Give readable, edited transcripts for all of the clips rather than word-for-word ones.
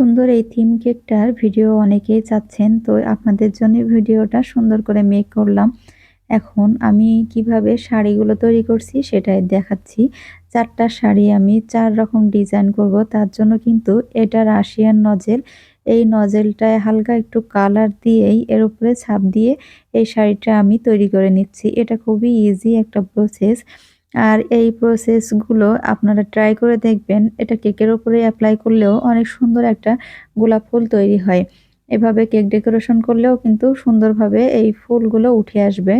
সুন্দর এই theme কেকটার video অনেকেই চাচ্ছেন, তো আপনাদের জন্য ভিডিওটা সুন্দর করে মেক করলাম। এখন আমি কিভাবে শাড়িগুলো তৈরি করছি সেটাই দেখাচ্ছি। ৪ টা শাড়ি আমি ৪ রকম ডিজাইন করব। তার জন্য কিন্তু এটা রাশিয়ান নজেল। এই নজেলটায় হালকা একটু কালার দিয়েই এর উপরে ছাপ দিয়ে এই শাড়িটা আমি তৈরি করে নিচ্ছি। এটা খুবই ইজি একটা প্রসেস। আর এই প্রসেসগুলো আপনারা ট্রাই করে দেখবেন। এটা কেকের উপরে এপ্লাই করলেও অনেক সুন্দর একটা গোলাপ ফুল তৈরি হয়। এভাবে কেক ডেকোরেশন করলেও কিন্তু সুন্দরভাবে এই ফুলগুলো উঠে আসবে।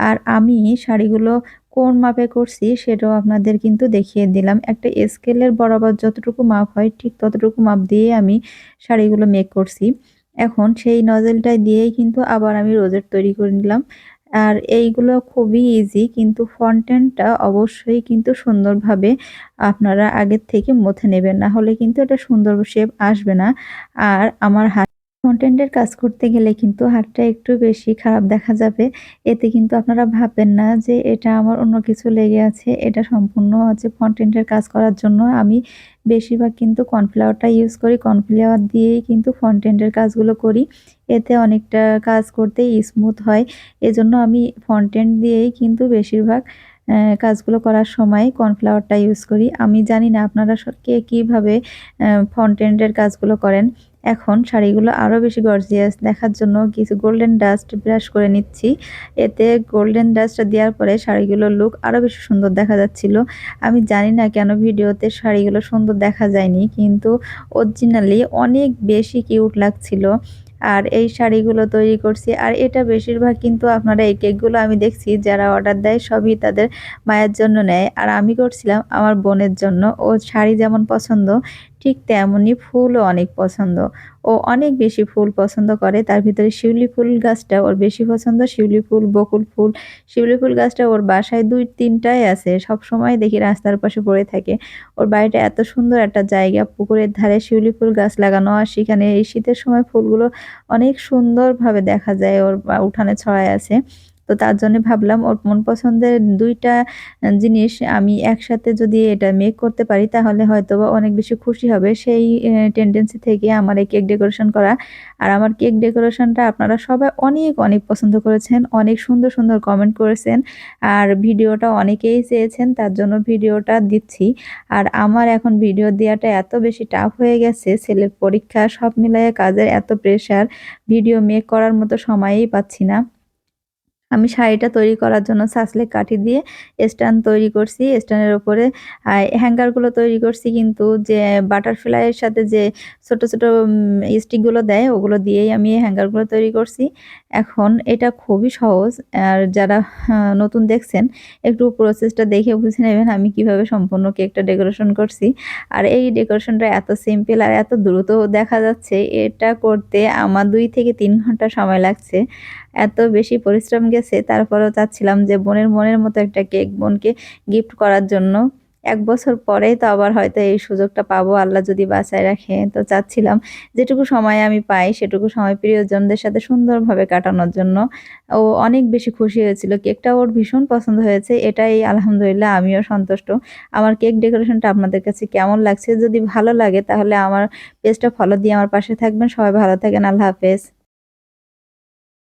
আর আমি শাড়িগুলো কোন মাপে করছি সেটাও আপনাদের কিন্তু দেখিয়ে দিলাম। একটা স্কেলের বরাবর যতটুকু মাপ হয় ঠিক ততটুকু মাপ দিয়ে আমি শাড়িগুলো মেক করছি। এখন সেই নজেলটা দিয়েই কিন্তু আবার আমি রোজেট তৈরি করে নিলাম। আর এইগুলো খুবই ইজি, কিন্তু ফন্টেনটা অবশ্যই কিন্তু সুন্দরভাবে আপনারা আগের থেকে মথে নেবেন, না হলে কিন্তু এটা সুন্দর শেপ আসবে না। আর আমার কনটেন্টের কাজ করতে গেলে কিন্তু হাতটা একটু বেশি খারাপ দেখা যাবে। এতে কিন্তু আপনারা ভাববেন না যে এটা আমার অন্য কিছু লেগে আছে। এটা সম্পূর্ণ হচ্ছে কনটেন্টের কাজ করার জন্য আমি বেশিরভাগ কিন্তু কর্নফ্লাওয়ারটা ইউজ করি। কর্নফ্লাওয়ার দিয়েই কিন্তু ফন্টেন্টের কাজগুলো করি। এতে অনেকটা কাজ করতে স্মুথ হয়। এজন্য আমি ফন্টেন্ট দিয়েই কিন্তু বেশিরভাগ কাজগুলো করার সময় কর্নফ্লাওয়ারটা ইউজ করি। আমি জানি না আপনারা কে কীভাবে ফন্টেন্টের কাজগুলো করেন। এখন শাড়িগুলো আরও বেশি গর্জিয়াস দেখার জন্য কিছু গোল্ডেন ডাস্ট ব্রাশ করে নিচ্ছি। এতে গোল্ডেন ডাস্টটা দেওয়ার পরে শাড়িগুলোর লুক আরও বেশি সুন্দর দেখা যাচ্ছিল। আমি জানি না কেন ভিডিওতে শাড়িগুলো সুন্দর দেখা যায়নি, কিন্তু অরিজিনালি অনেক বেশি কিউট লাগছিল। আর এই শাড়িগুলো তৈরি করছি। আর এটা বেশিরভাগ কিন্তু আপনারা এই কেকগুলো আমি দেখছি যারা অর্ডার দেয় সবই তাদের মায়ের জন্য নেয়। আর আমি করছিলাম আমার বোনের জন্য। ও শাড়ি যেমন পছন্দ ঠিক তেমনই ফুলও অনেক পছন্দ। ও অনেক বেশি ফুল পছন্দ করে। তার ভিতরে শিউলি ফুল গাছটা ওর বেশি পছন্দ। শিউলি ফুল, বকুল ফুল। শিউলি ফুল গাছটা ওর বাসায় ২-৩ টাই আছে। সবসময় দেখি রাস্তার পাশে পড়ে থাকে। ওর বাড়িটা এত সুন্দর একটা জায়গা, পুকুরের ধারে শিউলি ফুল গাছ লাগানো। আর সেখানে এই শীতের সময় ফুলগুলো অনেক সুন্দরভাবে দেখা যায়, ওর উঠানে ছড়ায় আছে। তো তার জন্য ভাবলাম ওর মন পছন্দের ২ টা জিনিস আমি একসাথে যদি এটা মেক করতে পারি তাহলে হয়তোবা অনেক বেশি খুশি হবে। সেই টেনডেন্সি থেকে আমার এই কেক ডেকোরেশন করা। আর আমার কেক ডেকোরেশনটা আপনারা সবাই অনেক, অনেক পছন্দ করেছেন। অনেক সুন্দর, সুন্দর কমেন্ট করেছেন। আর ভিডিওটা অনেকেই চেয়েছেন, তার জন্য ভিডিওটা দিচ্ছি। আর আমার এখন ভিডিও দেওয়াটা এত বেশি টাফ হয়ে গেছে, ছেলের পরীক্ষা সব মিলায়ে কাজের এত প্রেশার, ভিডিও মেক করার মতো সময়ই পাচ্ছি না। আমি শাড়িটা তৈরি করার জন্য ছাঁচলেক কাঠি দিয়ে স্ট্যান্ড তৈরি করছি। স্ট্যান্ডের উপরে হ্যাঙ্গারগুলো তৈরি করছি, কিন্তু যে বাটারফ্লাইয়ের সাথে যে ছোট, ছোট স্টিকগুলো দেয় ওগুলো দিয়েই আমি এই হ্যাঙ্গারগুলো তৈরি করছি। এখন এটা খুবই সহজ। আর যারা নতুন দেখছেন একটু প্রসেসটা দেখে বুঝে নেবেন আমি কিভাবে সম্পূর্ণ কেকটা ডেকোরেশন করছি। আর এই ডেকোরেশনটা এত সিম্পল আর এত দ্রুত দেখা যাচ্ছে, এটা করতে আমার ২ থেকে ৩ ঘন্টা সময় লাগছে। এত বেশি পরিশ্রম গেছে, তারপরেও চাচ্ছিলাম যে বোনের মনের মতো একটা কেক বোনকে গিফট করার জন্য। ১ বছর পরেই তো আবার হয়তো এই সুযোগটা পাবো, আল্লাহ যদি বাঁচায় রাখে। তো চাচ্ছিলাম যেটুকু সময় আমি পাই সেটুকু সময় প্রিয়জনদের সাথে সুন্দরভাবে কাটানোর জন্য। ও অনেক বেশি খুশি হয়েছিল। কেকটা ওর ভীষণ পছন্দ হয়েছে। এটাই আলহামদুলিল্লাহ আমিও সন্তুষ্ট। আমার কেক ডেকোরেশনটা আপনাদের কাছে কেমন লাগছে? যদি ভালো লাগে তাহলে আমার পেজটা ফলো দিয়ে আমার পাশে থাকবেন। সবাই ভালো থাকেন। আল্লাহ হাফেজ।